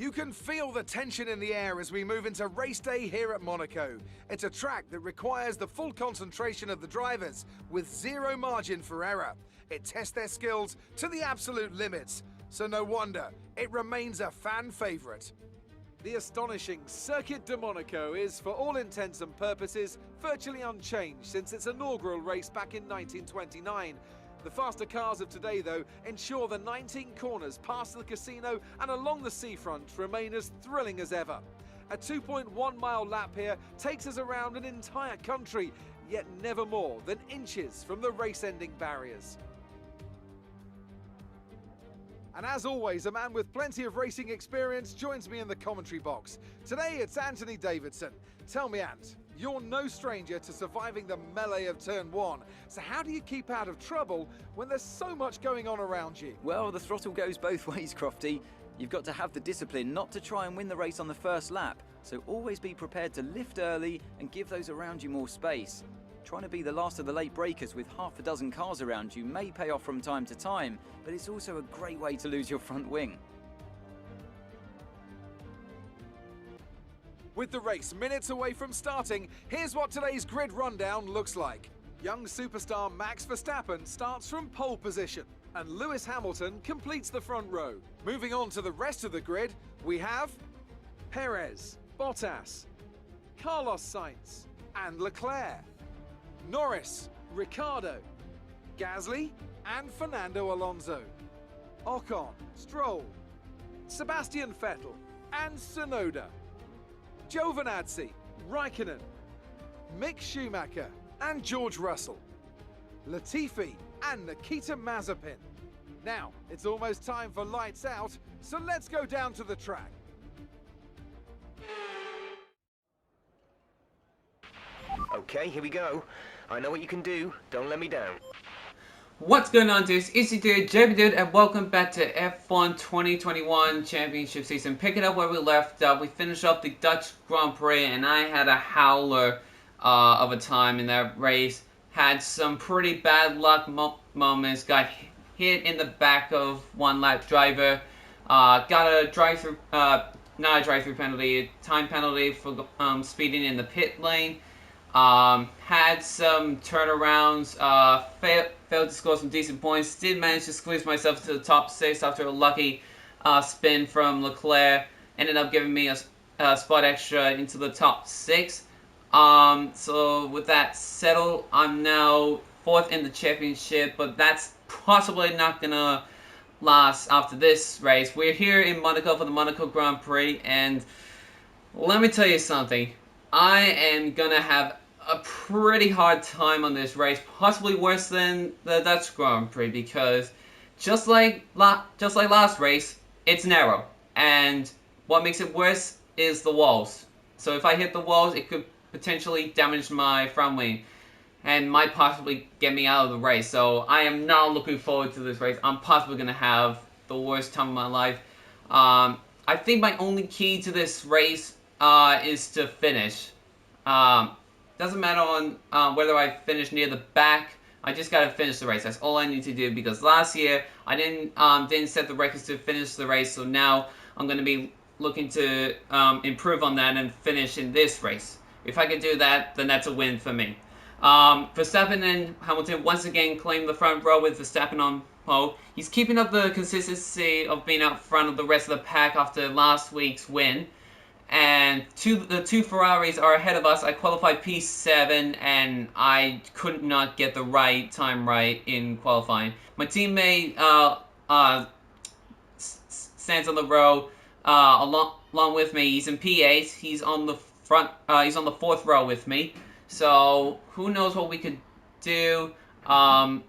You can feel the tension in the air as we move into race day here at Monaco. It's a track that requires the full concentration of the drivers with zero margin for error. It tests their skills to the absolute limits, so no wonder it remains a fan favourite. The astonishing Circuit de Monaco is, for all intents and purposes, virtually unchanged since its inaugural race back in 1929. The faster cars of today, though, ensure the 19 corners past the casino and along the seafront remain as thrilling as ever. A 2.1-mile lap here takes us around an entire country, yet never more than inches from the race-ending barriers. And as always, a man with plenty of racing experience joins me in the commentary box. Today it's Anthony Davidson. Tell me, Ant, you're no stranger to surviving the melee of turn one. So how do you keep out of trouble when there's so much going on around you? Well, the throttle goes both ways, Crofty. You've got to have the discipline not to try and win the race on the first lap. So always be prepared to lift early and give those around you more space. Trying to be the last of the late breakers with half a dozen cars around you may pay off from time to time, but it's also a great way to lose your front wing. With the race minutes away from starting, here's what today's grid rundown looks like. Young superstar Max Verstappen starts from pole position, and Lewis Hamilton completes the front row. Moving on to the rest of the grid, we have Perez, Bottas, Carlos Sainz, and Leclerc. Norris, Ricciardo, Gasly, and Fernando Alonso. Ocon, Stroll, Sebastian Vettel, and Tsunoda. Giovinazzi, Raikkonen, Mick Schumacher, and George Russell. Latifi and Nikita Mazepin. Now, it's almost time for lights out, so let's go down to the track. Okay, here we go. I know what you can do. Don't let me down. What's going on, dudes? It's your dude, JB Dude, and welcome back to F1 2021 Championship Season. Picking up where we left up, we finished up the Dutch Grand Prix, and I had a howler of a time in that race. Had some pretty bad luck moments. Got hit in the back of one lap driver. Got a drive-through, not a drive-through penalty, a time penalty for speeding in the pit lane. Had some turnarounds, failed to score some decent points, did manage to squeeze myself to the top 6 after a lucky spin from Leclerc, ended up giving me a spot extra into the top 6. So with that settled, I'm now 4th in the championship, but that's possibly not gonna last after this race. We're here in Monaco for the Monaco Grand Prix, and let me tell you something. I am gonna have a pretty hard time on this race, possibly worse than the Dutch Grand Prix, because just like last race, it's narrow, and what makes it worse is the walls. So if I hit the walls, it could potentially damage my front wing and might possibly get me out of the race. So I am not looking forward to this race. I'm possibly gonna have the worst time of my life. I think my only key to this race is to finish. Doesn't matter on whether I finish near the back. I just gotta finish the race. That's all I need to do, because last year I didn't set the records to finish the race. So now I'm gonna be looking to improve on that and finish in this race. If I can do that, then that's a win for me. Verstappen and Hamilton once again claim the front row with Verstappen on pole. He's keeping up the consistency of being out front of the rest of the pack after last week's win. And the two Ferraris are ahead of us. I qualified P7, and I could not get the time right in qualifying. My teammate stands on the row along with me. He's in P8. He's on the front. He's on the 4th row with me. So who knows what we could do? I'm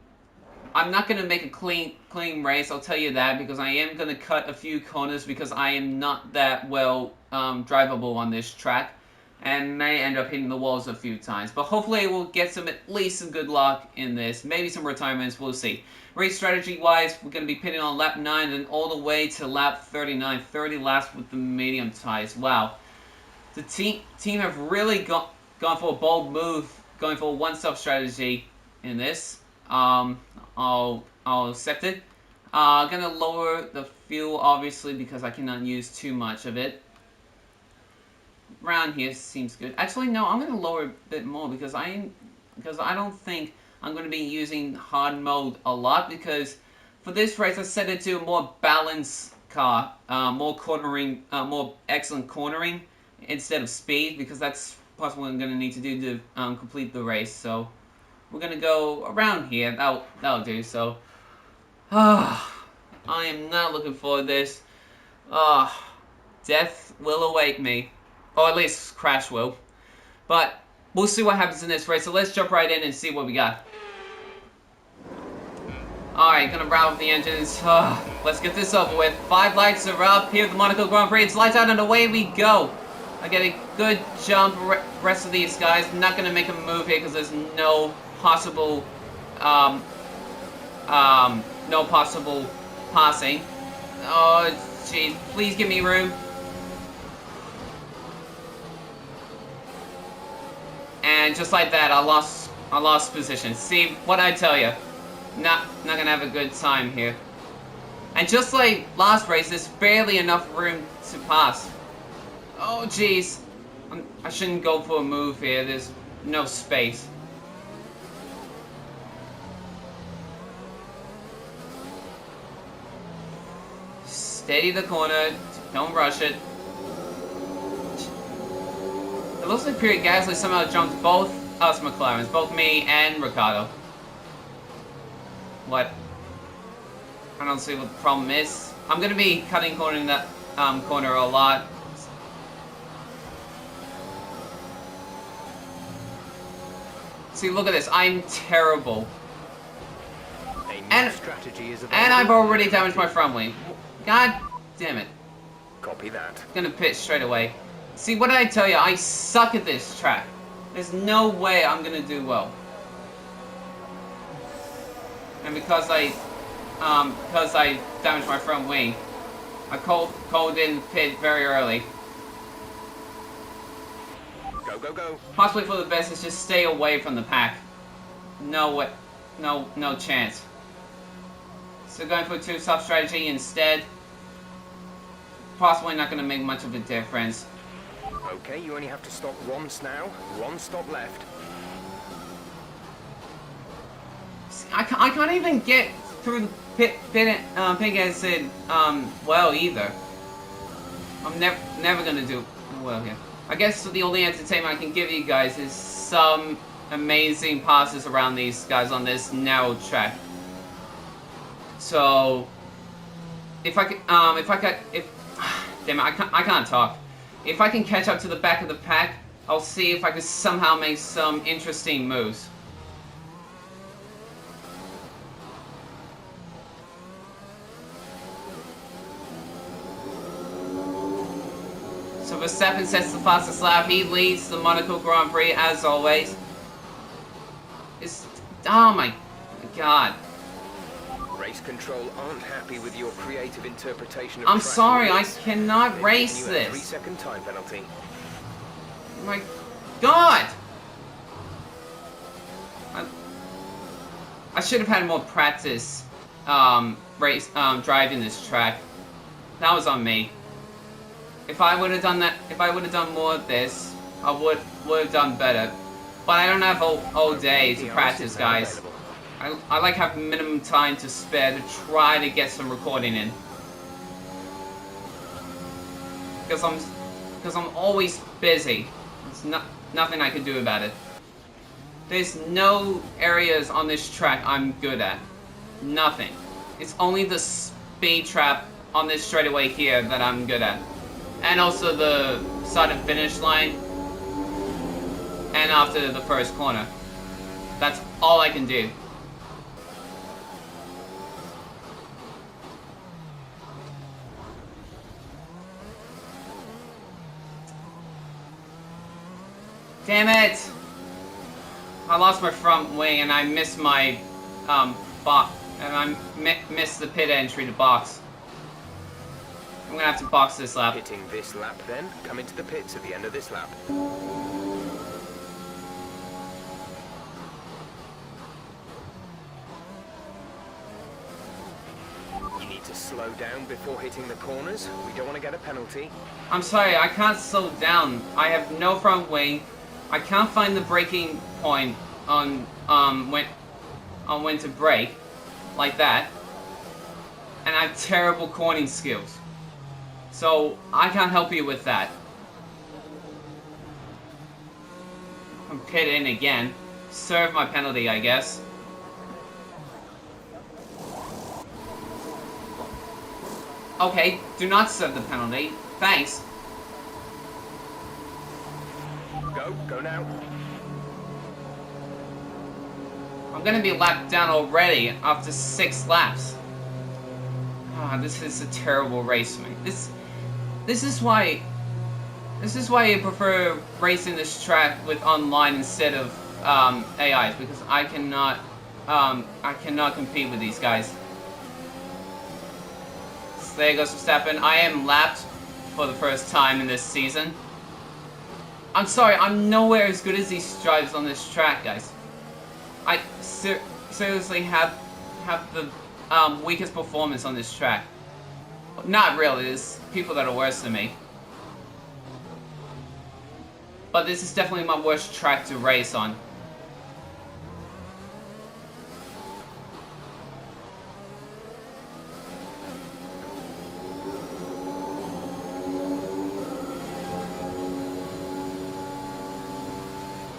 not going to make a clean race, I'll tell you that, because I am going to cut a few corners because I am not that well drivable on this track and may end up hitting the walls a few times. But hopefully we'll get at least some good luck in this. Maybe some retirements, we'll see. Race strategy-wise, we're going to be pitting on lap 9 and all the way to lap 39. 30 laps with the medium tires. Wow. The team have really gone for a bold move, going for a one-stop strategy in this. I'll accept it. Gonna lower the fuel, obviously, because I cannot use too much of it. Around here seems good. Actually, no, I'm gonna lower a bit more because I don't think I'm gonna be using hard mode a lot, because for this race I set it to a more balanced car, more cornering, more excellent cornering instead of speed, because that's possibly what I'm gonna need to do to complete the race. So we're gonna go around here. That'll do. So, I am not looking forward to this. Death will await me, or at least Crash will. But we'll see what happens in this race. So let's jump right in and see what we got. Alright, gonna route up the engines. Let's get this over with. 5 lights are up here at the Monaco Grand Prix. It's lights out and away we go. I get a good jump. Rest of these guys, I'm not gonna make a move here because there's no possible, no possible passing. Oh, jeez. Please give me room. And just like that, I lost position. See what I tell you? Not gonna have a good time here. And just like last race, there's barely enough room to pass. Oh jeez, I shouldn't go for a move here. There's no space. Steady the corner. Don't rush it. It looks like Pierre Gasly somehow jumped both us McLarens, both me and Ricardo. What? I don't see what the problem is. I'm gonna be cutting corner in that corner a lot. See, look at this. I'm terrible. And I've already damaged my front wing. God damn it. Copy that. Gonna pitch straight away. See, what did I tell you? I suck at this track. There's no way I'm gonna do well. And because I damaged my front wing, I called in the pit very early. Go, go, go. Possibly for the best is just stay away from the pack. No chance. So going for a two-stop strategy instead. Possibly not going to make much of a difference. Okay, you only have to stop once now. One stop left. I can't even get through the pig acid well either. I'm never gonna do well here. I guess the only entertainment I can give you guys is some amazing passes around these guys on this narrow track. So if damn it, I can't talk. If I can catch up to the back of the pack, I'll see if I can somehow make some interesting moves. So Verstappen sets the fastest lap. He leads the Monaco Grand Prix as always. Oh my god. Race control aren't happy with your creative interpretation of I'm track sorry, I rules. cannot race You have a this. 3-second time penalty. Oh my god! I should have had more practice driving this track. That was on me. If I would have done that, if I would have done more of this, I would have done better. But I don't have all day to practice, guys. I like having minimum time to spare to try to get some recording in. Because I'm always busy. There's nothing I can do about it. There's no areas on this track I'm good at. Nothing. It's only the speed trap on this straightaway here that I'm good at. And also the start and finish line. And after the first corner. That's all I can do. Damn it! I lost my front wing and I missed my box, and I missed the pit entry to box. I'm gonna have to box this lap. Hitting this lap then, come into the pits at the end of this lap. to slow down before hitting the corners. We don't want to get a penalty. I'm sorry, I can't slow down. I have no front wing. I can't find the braking point on when to brake like that. And I have terrible corning skills. So I can't help you with that. I'm pit in again. Serve my penalty, I guess. Okay, do not serve the penalty. Thanks. Go now. I'm gonna be lapped down already after 6 laps. Ah, this is a terrible race for me. This is why I prefer racing this track with online instead of AIs, because I cannot compete with these guys. So there goes Verstappen. I am lapped for the first time in this season. I'm sorry, I'm nowhere as good as these drivers on this track, guys. I seriously have the weakest performance on this track. Not really, there's people that are worse than me. But this is definitely my worst track to race on.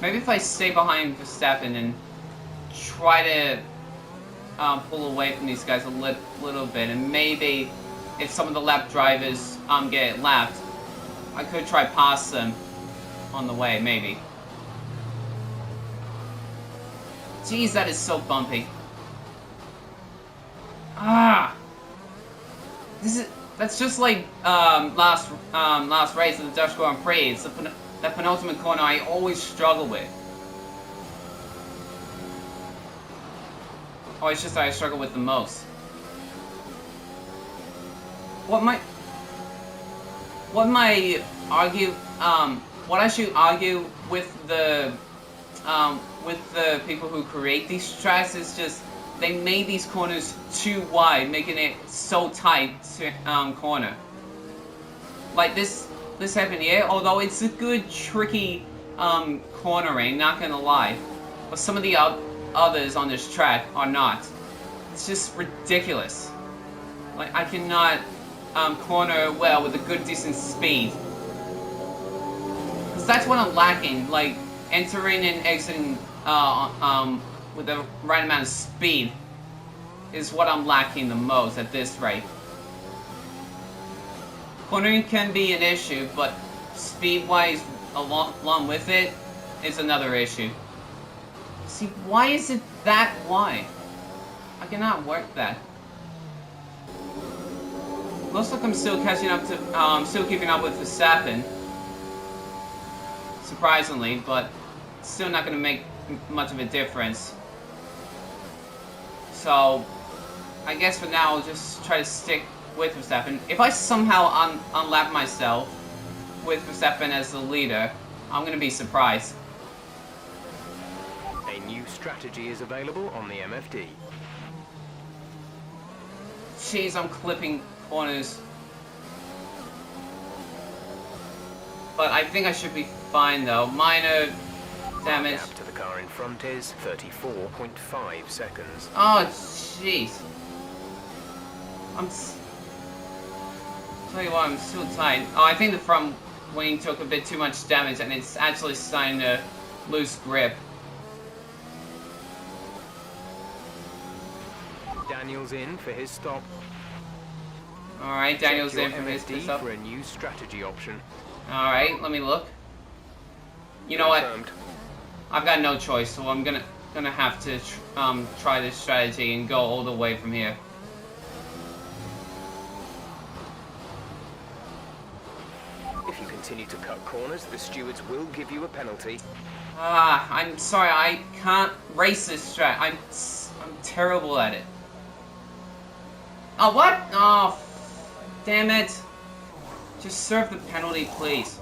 Maybe if I stay behind Verstappen and try to pull away from these guys a little bit, and maybe if some of the lap drivers get lapped, I could try past them on the way, maybe. Jeez, that is so bumpy. Ah, that's just like last race of the Dutch Grand Prix. It's that penultimate corner I always struggle with. Oh, it's just that I struggle with the most. What I should argue with the people who create these tracks is just they made these corners too wide, making it so tight to corner. Like this happened here, although it's a good tricky cornering, not gonna lie. But some of the others on this track are not. It's just ridiculous. Like I cannot corner well with a good decent speed. Cause that's what I'm lacking. Like entering and exiting with the right amount of speed is what I'm lacking the most at this rate. Cornering can be an issue, but speed-wise, along with it, is another issue. See, why is it that wide? I cannot work that. Looks like I'm still catching up to, still keeping up with Verstappen. Surprisingly, but still not going to make much of a difference. So, I guess for now, I'll just try to stick with Verstappen. If I somehow unlap myself with Verstappen as the leader, I'm going to be surprised. A new strategy is available on the MFD. Jeez, I'm clipping corners. But I think I should be fine though. Minor damage. Gap to the car in front is 34.5 seconds. Oh, jeez. Tell you what, I'm still tight. Oh, I think the front wing took a bit too much damage and it's actually starting to lose grip. Daniel's in for his stop. Alright, Daniel's in for his MFD stop. for a new strategy option. Alright, let me look. You know what? Confirmed. I've got no choice, so I'm gonna have to try this strategy and go all the way from here. If you continue to cut corners, the stewards will give you a penalty. Ah, I'm sorry, I can't race this track. I'm terrible at it. Oh, what? Oh, damn it. Just serve the penalty, please.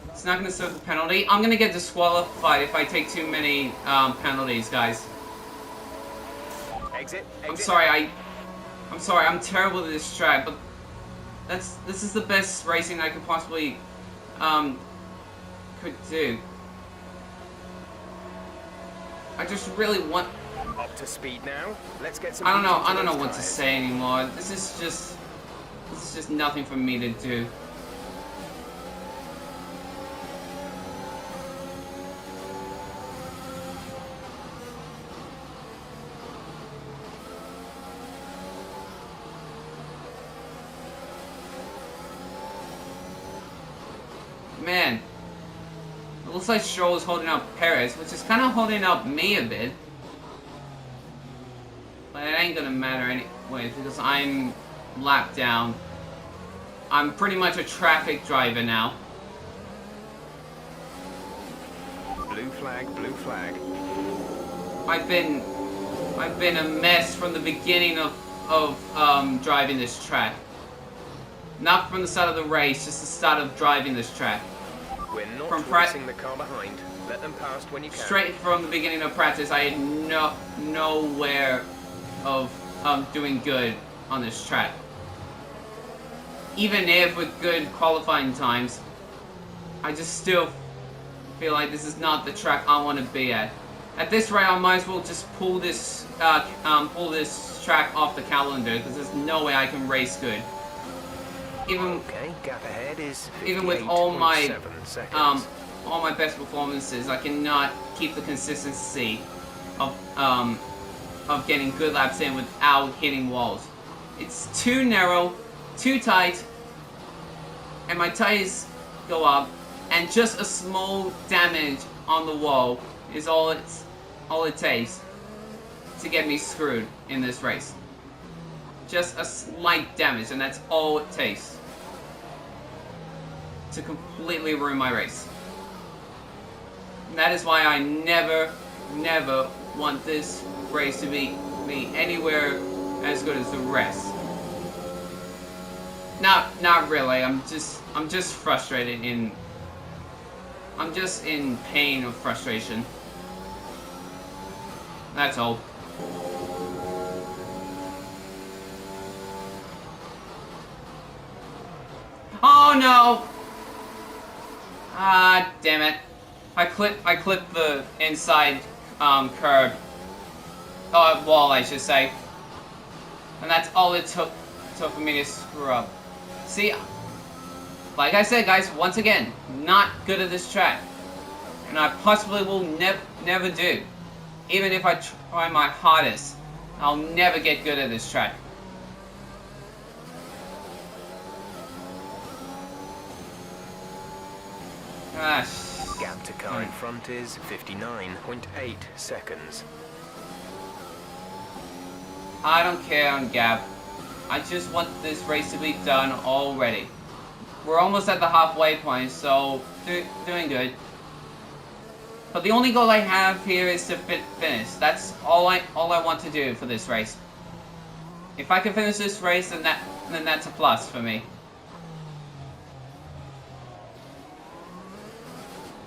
It's not going to serve the penalty. I'm going to get disqualified if I take too many penalties, guys. Exit. I'm sorry, I'm sorry, I'm terrible at this track, but this is the best racing I could possibly could do. I just really want. Up to speed now. Let's get some. I don't know what to say anymore. This is just nothing for me to do. Man, it looks like Stroll is holding up Perez, which is kind of holding up me a bit. But it ain't gonna matter anyway, because I'm lapped down. I'm pretty much a traffic driver now. Blue flag, blue flag. I've been a mess from the beginning of driving this track. Not from the start of the race, just the start of driving this track. We're not racing the car behind. Let them past when you can. Straight from the beginning of practice, I had nowhere of doing good on this track. Even if with good qualifying times, I just still feel like this is not the track I want to be at. At this rate, I might as well just pull this track off the calendar, because there's no way I can race good. Okay, gap ahead is Even with all my seconds. all my best performances, I cannot keep the consistency of getting good laps in without hitting walls. It's too narrow, too tight, and my tires go up, and just a small damage on the wall is all it takes to get me screwed in this race. Just a slight damage, and that's all it takes to completely ruin my race. And that is why I never want this race to be anywhere as good as the rest. Not really. I'm just frustrated I'm just in pain of frustration. That's all. Oh no! Ah, damn it. I clipped the inside curb. Wall, I should say. And that's all it took for me to screw up. See, like I said, guys, once again, not good at this track. And I possibly will never do. Even if I try my hardest, I'll never get good at this track. Gap to car in front is 59.8 seconds. I don't care on gap. I just want this race to be done already. We're almost at the halfway point, so doing good. But the only goal I have here is to finish. That's all I want to do for this race. If I can finish this race, then that's a plus for me.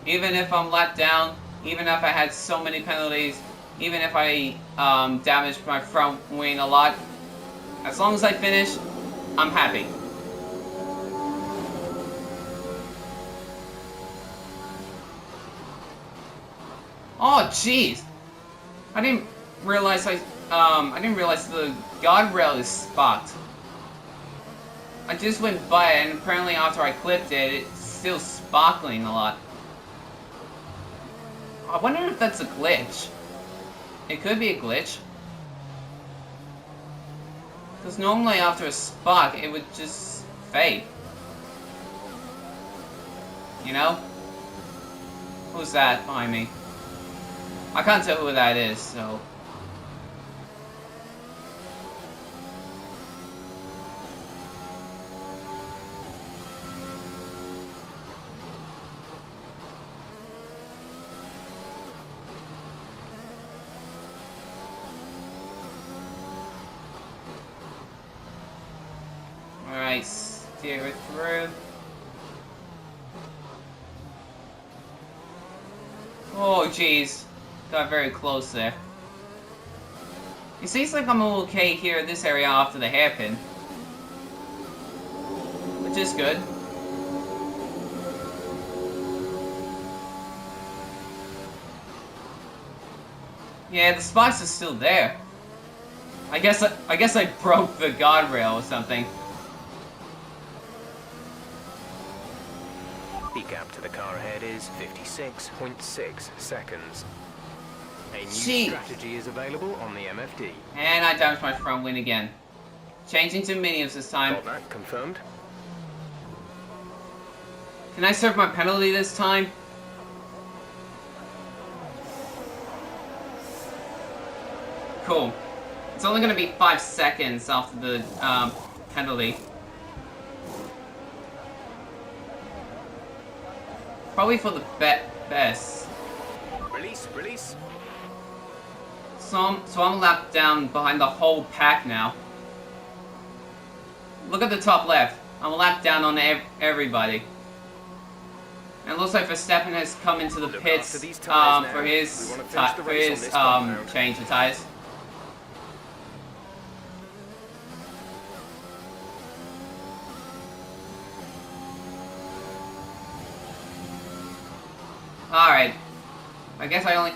Even if I'm let down, even if I had so many penalties, even if I damaged my front wing a lot, as long as I finish, I'm happy. Oh jeez! I didn't realize the guardrail is sparked. I just went by it, and apparently after I clipped it, it's still sparkling a lot. I wonder if that's a glitch. It could be a glitch. Because normally after a spark, it would just fade. You know? Who's that behind me? I can't tell who that is, so... Alright, steer it through. Oh jeez, got very close there. It seems like I'm okay here in this area after the hairpin. Which is good. Yeah, the spikes are still there. I guess I broke the guardrail or something. The gap to the car ahead is 56.6 seconds. A new strategy is available on the MFD. And I damaged my front wing again. Changing to mediums this time. Got that confirmed. Can I serve my penalty this time? Cool. It's only going to be 5 seconds after the penalty. Probably for the best. Release. So I'm a lap down behind the whole pack now. Look at the top left. I'm a lap down on everybody. And it looks like Verstappen has come into the pits for his change of tires. Alright. I guess I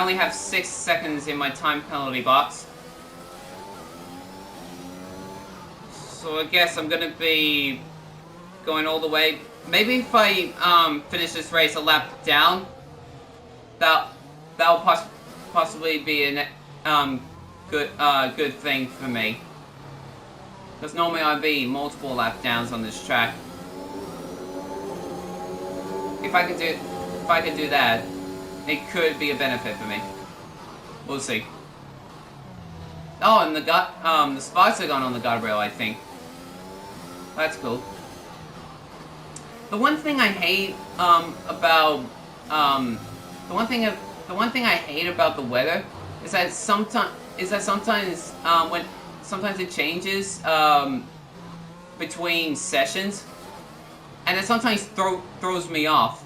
only have 6 seconds in my time penalty box. So I guess I'm gonna be going all the way. Maybe if I finish this race a lap down, that'll possibly be a good thing for me. Because normally I'd be multiple lap downs on this track. If I could do that, it could be a benefit for me. We'll see. Oh, and the sparks are gone on the guardrail, I think. That's cool. The one thing I hate about the one thing I hate about the weather is that sometimes it changes between sessions, and it sometimes throws me off.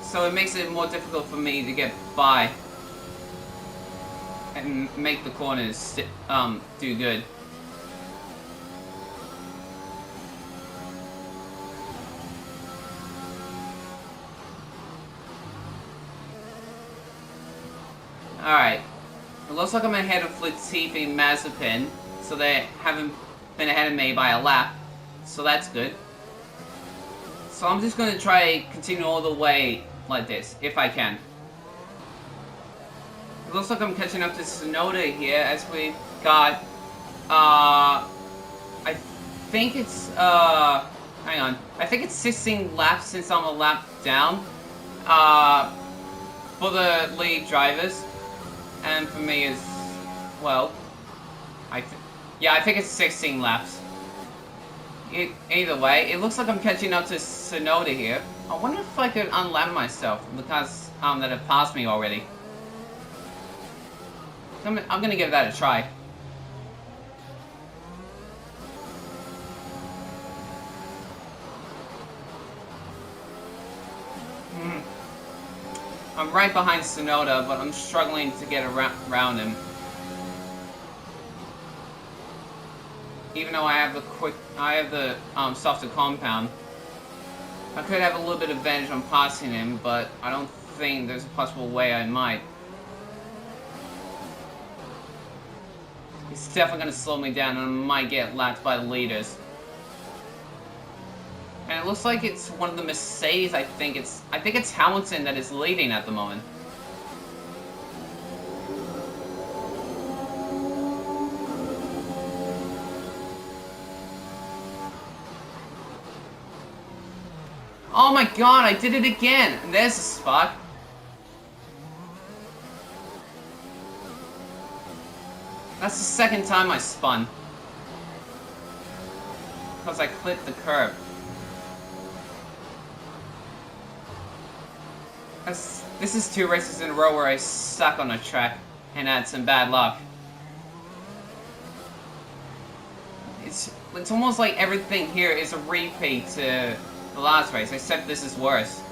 So it makes it more difficult for me to get by and make the corners do good. Alright. It looks like I'm ahead of Latifi and Mazepin, so they haven't been ahead of me by a lap. So that's good. So I'm just going to try continue all the way like this, if I can. It looks like I'm catching up to Tsunoda here, as we got, I think it's, hang on. I think it's 16 laps since I'm a lap down, for the lead drivers. And for me is, well, I think it's 16 laps. Either way, it looks like I'm catching up to Tsunoda here. I wonder if I could unlap myself because that have passed me already. I'm gonna give that a try. I'm right behind Tsunoda, but I'm struggling to get around him. Even though I have the softer compound, I could have a little bit of advantage on passing him, but I don't think there's a possible way I might. It's definitely going to slow me down, and I might get lapped by the leaders. And it looks like it's one of the Mercedes. I think it's Hamilton that is leading at the moment. Oh my god, I did it again! And there's a spot. That's the second time I spun. Because I clipped the curb. This is 2 races in a row where I suck on a track and had some bad luck. It's almost like everything here is a repeat to the last race, except this is worse.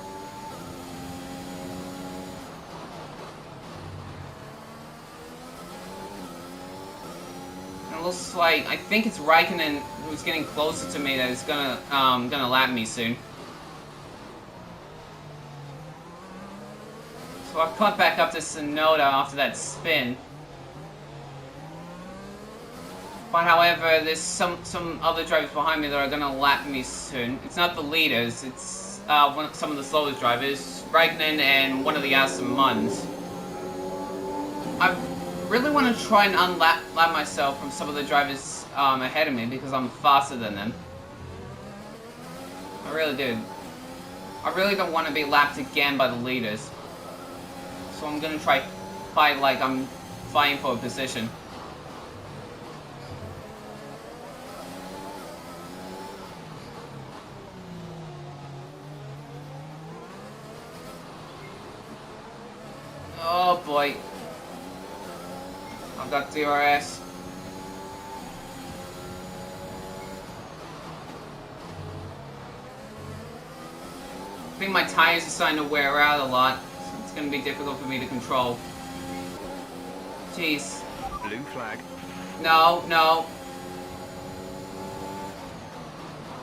looks like, I think it's Raikkonen who's getting closer to me that is gonna lap me soon. So I've caught back up to Tsunoda after that spin. But however, there's some other drivers behind me that are gonna lap me soon. It's not the leaders, it's some of the slowest drivers, Raikkonen and one of the Aston Muns. I really want to try and unlap myself from some of the drivers ahead of me because I'm faster than them. I really do. I really don't want to be lapped again by the leaders. So I'm gonna try fight like I'm fighting for a position. Oh boy. I've got DRS. I think my tires are starting to wear out a lot. It's going to be difficult for me to control. Jeez. Blue flag. No, no.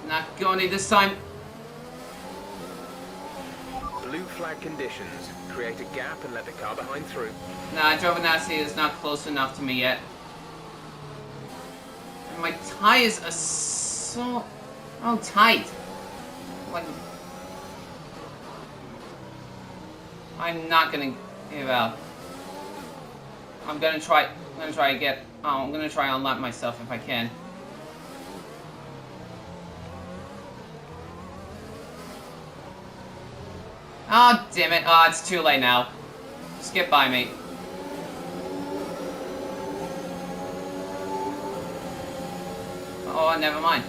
Not going to this time. Blue flag conditions. Create a gap and let the car behind through. Nah, Giovinazzi is not close enough to me yet. And my tires are so tight. Like, I'm not gonna give out. I'm gonna try unlap myself if I can. Oh, damn it. Oh, it's too late now. Just get by me. Oh, never mind.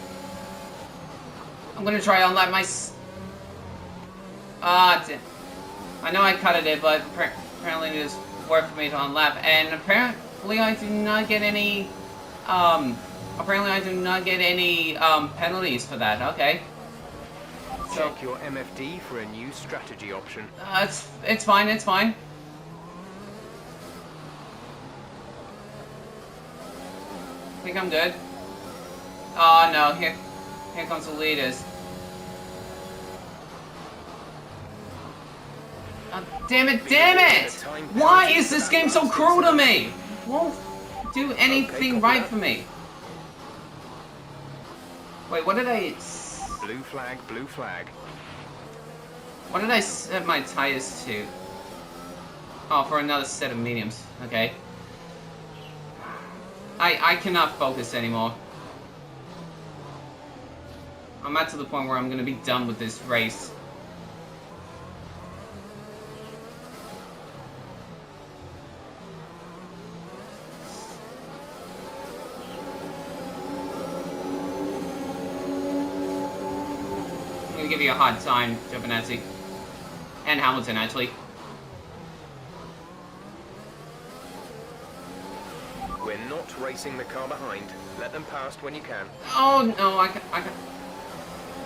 I'm gonna try unlap my... Ah, I know I cut it, but apparently it is worth for me to unlap. And apparently I do not get any... penalties for that. Okay. Check your MFD for a new strategy option. It's fine, it's fine. I think I'm good. Oh no, here comes the leaders. Oh, damn it! Why is this game so cruel to me? It won't do anything right for me. Wait, what did I... Blue flag, blue flag. What did I set my tires to? Oh, for another set of mediums. Okay. I cannot focus anymore. I'm at to the point where I'm gonna be done with this race. I'm gonna give you a hard time, Giovinazzi. And Hamilton, actually. We're not racing the car behind. Let them past when you can. Oh no, I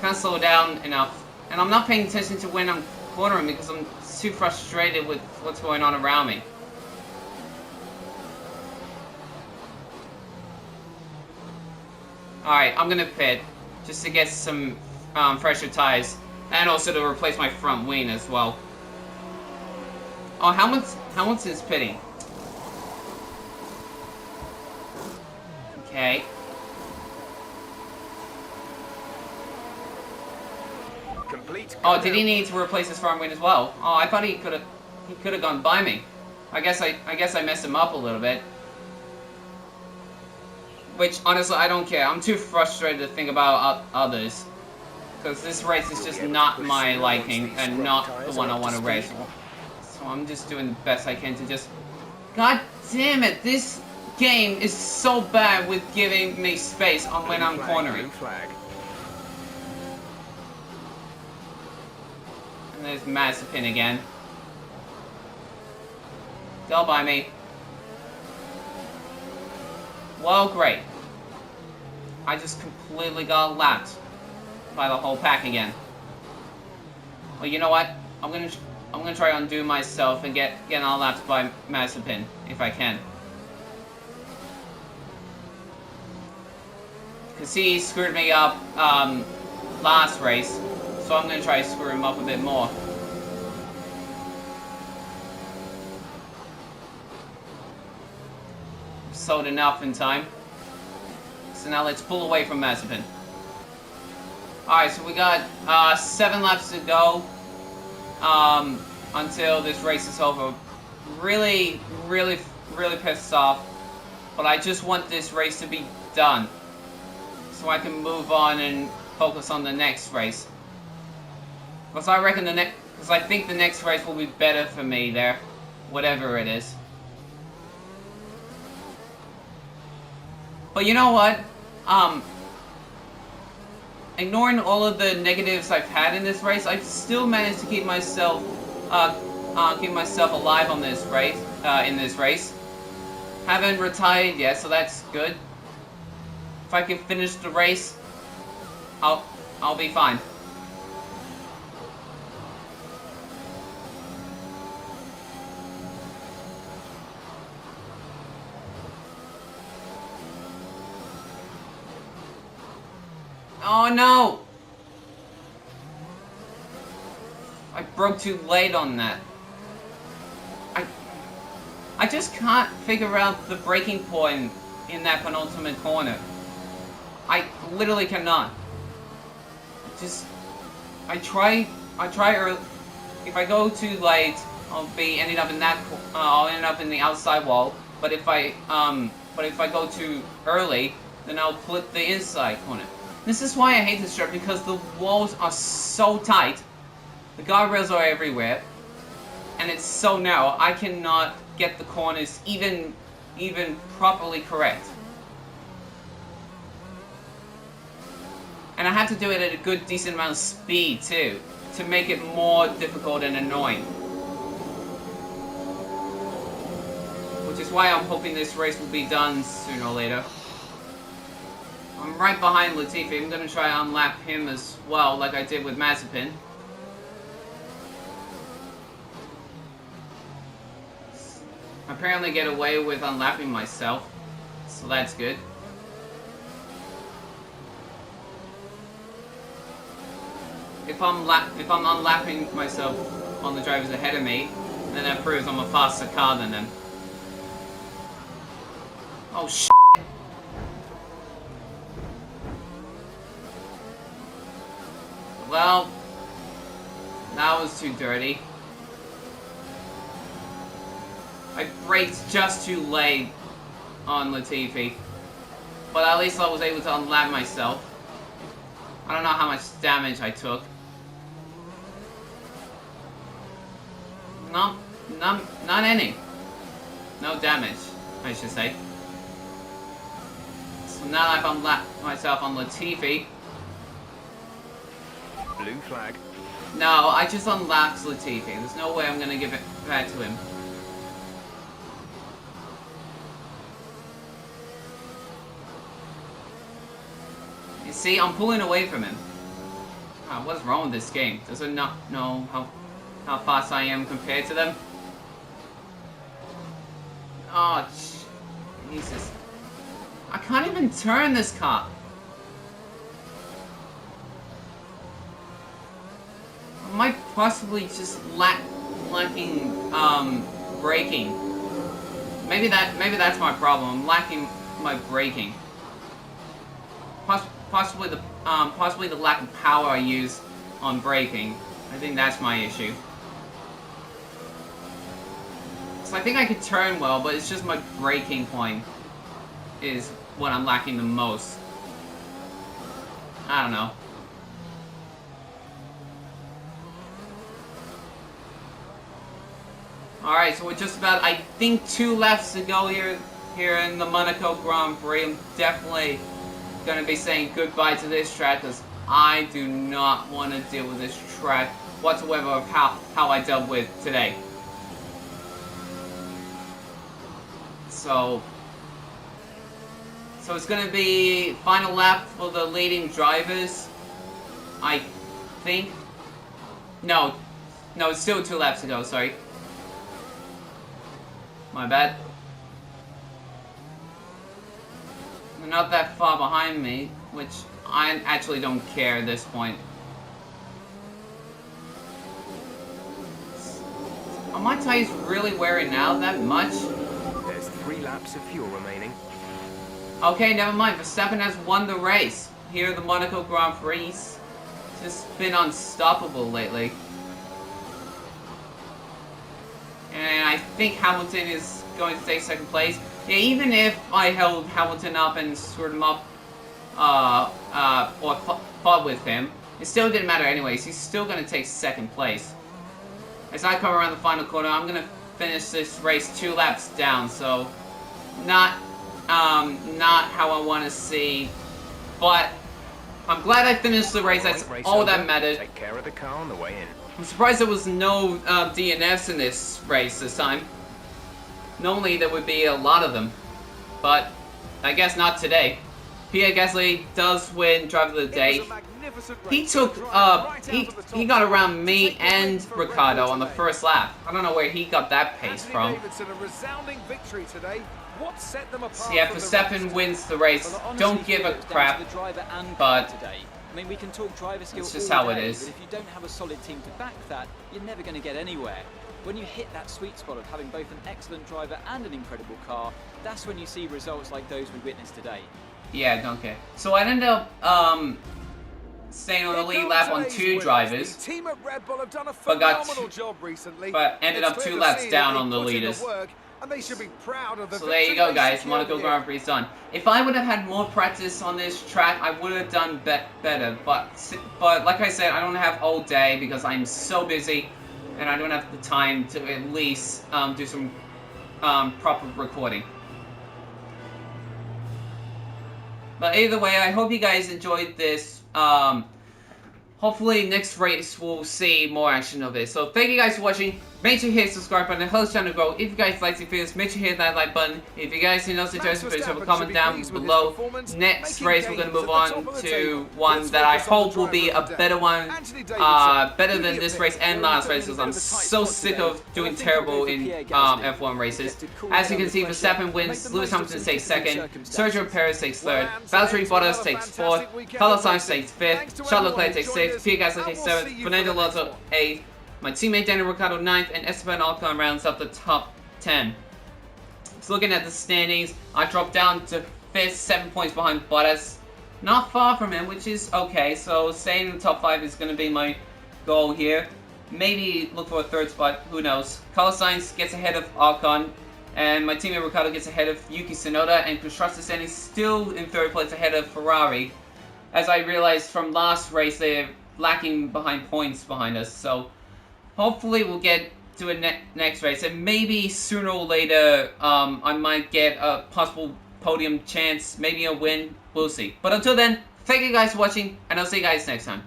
can't slow down enough. And I'm not paying attention to when I'm cornering because I'm too frustrated with what's going on around me. Alright, I'm gonna pit. Just to get some fresher tires. And also to replace my front wing as well. Oh, Hamilton's pitting. Okay. Complete. Oh, did he need to replace his front wing as well? Oh, I thought he could have gone by me. I guess I messed him up a little bit. Which honestly I don't care. I'm too frustrated to think about others. Because this race is just not my liking and not the one I want to race. So I'm just doing the best I can to just... God damn it, this game is so bad with giving me space on when I'm cornering. And there's Mazepin again. Go by me. Well, great. I just completely got lapped by the whole pack again. Well, you know what? I'm gonna try to undo myself and get all lapped by Mazepin if I can. Because he screwed me up last race. So I'm going to try to screw him up a bit more. Sold enough in time. So now let's pull away from Mazepin. Alright, so we got 7 laps to go until this race is over. Really pissed off. But I just want this race to be done. So I can move on and focus on the next race. Because I reckon because I think the next race will be better for me there. Whatever it is. But you know what? Ignoring all of the negatives I've had in this race, I've still managed to keep myself alive on this race. In this race, haven't retired yet, so that's good. If I can finish the race, I'll be fine. Oh no! I broke too late on that. I just can't figure out the braking point in that penultimate corner. I literally cannot. I try early. If I go too late, I'll end up in the outside wall. But if I go too early, then I'll flip the inside corner. This is why I hate this track, because the walls are so tight, the guardrails are everywhere, and it's so narrow. I cannot get the corners even properly correct. And I have to do it at a good decent amount of speed too, to make it more difficult and annoying. Which is why I'm hoping this race will be done sooner or later. I'm right behind Latifi. I'm going to try and unlap him as well, like I did with Mazepin. I apparently get away with unlapping myself, so that's good. If I'm unlapping myself on the drivers ahead of me, then that proves I'm a faster car than them. Oh shit! Well, that was too dirty. I braked just too late on Latifi, but at least I was able to unlap myself. I don't know how much damage I took. Not any. No damage, I should say. So now that I've unlapped myself on Latifi. Blue flag. No, I just unlapped Latifi. There's no way I'm gonna give it back to him. You see, I'm pulling away from him. Oh, what's wrong with this game? Does it not know how fast I am compared to them? Oh, Jesus. I can't even turn this car. I might possibly just lacking braking. Maybe that's my problem. I'm lacking my braking. Possibly the lack of power I use on braking. I think that's my issue. So I think I could turn well, but it's just my braking point is what I'm lacking the most. I don't know. Alright, so we're just about, I think, 2 laps to go here in the Monaco Grand Prix. I'm definitely going to be saying goodbye to this track, because I do not want to deal with this track whatsoever of how I dealt with today. So it's going to be final lap for the leading drivers, I think. No, it's still 2 laps to go, sorry. My bad. They're not that far behind me. which I actually don't care at this point. Are my tires really wearing out that much? There's 3 laps of fuel remaining. Okay, never mind. Verstappen has won the race. Here at the Monaco Grand Prix. Just been unstoppable lately. And I think Hamilton is going to take second place. Yeah, even if I held Hamilton up and screwed him up, or fought with him, it still didn't matter anyways. He's still going to take second place. As I come around the final corner, I'm going to finish this race 2 laps down, so not how I want to see, but I'm glad I finished the race. That's all that mattered. Take care of the car on the way in. I'm surprised there was no DNFs in this race this time. Normally there would be a lot of them, but I guess not today. Pierre Gasly does win Driver of the Day. He took, he got around me and Ricciardo on the first lap. I don't know where he got that pace from. So yeah, Verstappen wins the race. Don't give a crap, but I mean, we can talk driver skill it's just all how it day, is. but if you don't have a solid team to back that, you're never going to get anywhere. When you hit that sweet spot of having both an excellent driver and an incredible car, that's when you see results like those we witnessed today. Yeah, don't care. So I ended up staying on the lead lap on 2 drivers, but ended up 2 laps down on the leaders. So there you go, guys. Monaco Grand Prix done. If I would have had more practice on this track, I would have done better. But like I said, I don't have all day because I'm so busy, and I don't have the time to at least do some proper recording. But either way, I hope you guys enjoyed this. Hopefully next race we'll see more action of it. So thank you guys for watching. Make sure you hit the subscribe button and help the channel grow. If you guys like the videos, make sure you hit that like button. If you guys need us to please have a comment down below. Next race we're going to move on to one that I hope will be a better one. Better than this race and last race, because I'm so sick of doing terrible in F1 races. As you can see, Verstappen wins, Lewis Hamilton takes second, Sergio Perez takes third, Valtteri Bottas takes fourth, Carlos Sainz takes fifth, Charles Leclerc takes sixth, Pierre Gasly takes seventh, Fernando Alonso eighth, my teammate Daniel Ricciardo 9th, and Esteban Ocon rounds up the top 10. So looking at the standings, I dropped down to 5th, 7 points behind Bottas. Not far from him, which is okay, so staying in the top 5 is going to be my goal here. Maybe look for a 3rd spot, who knows. Carlos Sainz gets ahead of Ocon, and my teammate Ricciardo gets ahead of Yuki Tsunoda, and Constructor standing still in 3rd place ahead of Ferrari. As I realized from last race, they're lacking behind points behind us, so hopefully we'll get to a next race, and maybe sooner or later I might get a possible podium chance, maybe a win, we'll see. But until then, thank you guys for watching, and I'll see you guys next time.